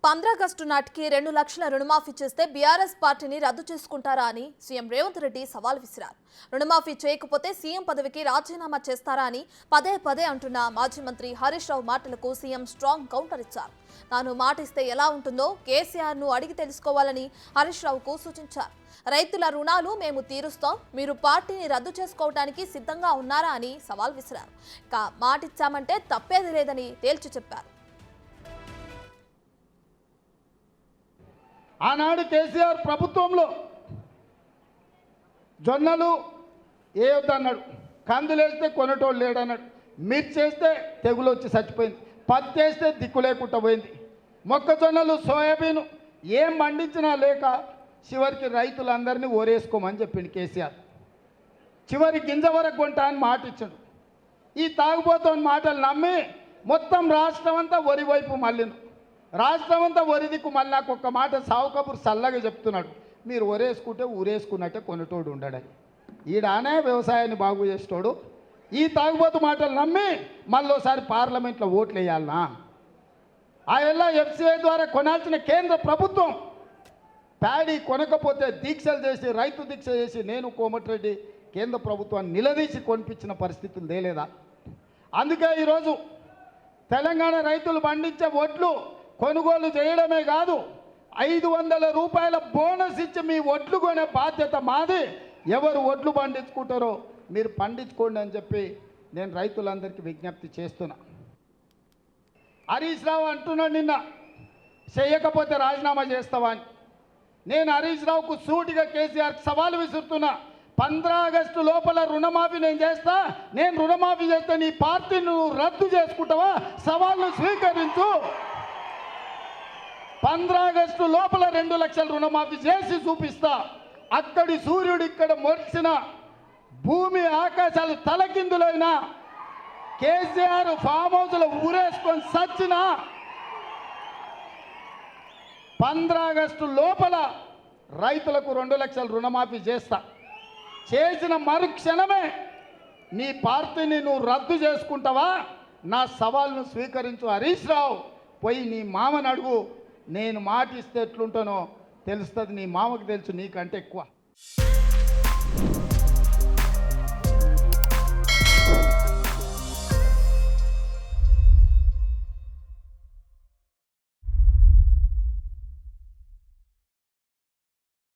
August నాటికి 2 లక్షల రుణమాఫీ చేస్తే బీఆర్ఎస్ పార్టీని రద్దు చేసుకుంటారా అని సీఎం రేవంత్ రెడ్డి సవాల్ విసిరారు. రుణమాఫీ చేయకపోతే సీఎం పదవికి రాజీనామా చేస్తారా అని పదే పదే అంటున్న మాజీ మంత్రి హరీష్ రావు మాటలకు సీఎం స్ట్రాంగ్ కౌంటర్ ఇచ్చారు. తాను మాటిస్తే ఎలా ఉంటుందో కేసీఆర్ ను అడిగి తెలుసుకోవాలని హరీష్ రావుకు సూచించారు. రైతుల రుణాలు మేము తీరుస్తాం, మీరు పార్టీని రద్దు చేసుకోవడానికి సిద్ధంగా ఉన్నారా అని సవాల్ విసిరారు. ఇక మాటిచ్చామంటే తప్పేది లేదని తేల్చి చెప్పారు. ఆనాడు కేసీఆర్ ప్రభుత్వంలో జొన్నలు వేయొద్దన్నాడు, కందులేస్తే కొనటోళ్ళు లేడన్నాడు, మిర్చి వేస్తే తెగులు వచ్చి చచ్చిపోయింది, పత్తి వేస్తే దిక్కు లేకుండా పోయింది, మొక్కజొన్నలు సోయాబీన్ ఏం పండించినా లేక చివరికి రైతులందరినీ ఓరేసుకోమని చెప్పిండు కేసీఆర్. చివరి గింజ వరకు కొంటా అని మాట ఇచ్చాడు. ఈ తాగుబోతున్న మాటలు నమ్మి మొత్తం రాష్ట్రం అంతా వరి వైపు మళ్ళీను. రాష్ట్రం అంతా వరి దిక్కు మళ్ళీ నాకు ఒక్క మాట సావు కబురు చల్లగా చెప్తున్నాడు, మీరు ఒరేసుకుంటే ఊరేసుకున్నట్టే కొనటోడు ఉండడని. ఈడానే వ్యవసాయాన్ని బాగు చేసేటోడు ఈ తాగుబోతు మాటలు నమ్మి మళ్ళోసారి పార్లమెంట్లో ఓట్లు వేయాలనా? ఆ ఎలా ఎఫ్సిఐ ద్వారా కొనాల్సిన కేంద్ర ప్రభుత్వం ప్యాడీ కొనకపోతే దీక్షలు చేసి రైతు దీక్ష చేసి నేను కోమటిరెడ్డి కేంద్ర ప్రభుత్వాన్ని నిలదీసి కొనిపించిన పరిస్థితులు తేలేదా? అందుకే ఈరోజు తెలంగాణ రైతులు పండించే ఒడ్లు కొనుగోలు చేయడమే కాదు, 500 రూపాయల బోనస్ ఇచ్చి మీ ఒడ్లు కొనే బాధ్యత మాది. ఎవరు ఒడ్లు పండించుకుంటారో మీరు పండించుకోండి అని చెప్పి నేను రైతులందరికీ విజ్ఞప్తి చేస్తున్నా. హరీష్ రావు అంటున్నాడు నిన్న, చేయకపోతే రాజీనామా చేస్తావా అని. నేను హరీష్ రావుకు సూటిగా కేసీఆర్కి సవాలు విసురుతున్నా. 15 ఆగస్టు లోపల రుణమాఫీ నేను చేస్తా, నేను రుణమాఫీ చేస్తే నీ పార్టీని నువ్వు రద్దు చేసుకుంటావా? సవాళ్ళు స్వీకరించు. 15 ఆగస్టు లోపల 2 లక్షల రుణమాఫీ చేసి చూపిస్తా. అక్కడి సూర్యుడు ఇక్కడ మొరిసిన భూమి ఆకాశాలు తలకిందులైనా కేసీఆర్ ఫామ్ హౌస్లో ఊరేసుకొని సచ్చినా 15 ఆగస్టు లోపల రైతులకు 2 లక్షల రుణమాఫీ చేస్తా. చేసిన మరుక్షణమే నీ పార్టీని నువ్వు రద్దు చేసుకుంటావా? నా సవాల్ను స్వీకరించు హరీష్ రావు. పోయి నీ మామని అడుగు, నేను మాట ఇస్తే ఎట్లుంటానో తెలుస్తుంది. నీ మామకు తెలుసు నీకంటే ఎక్కువ.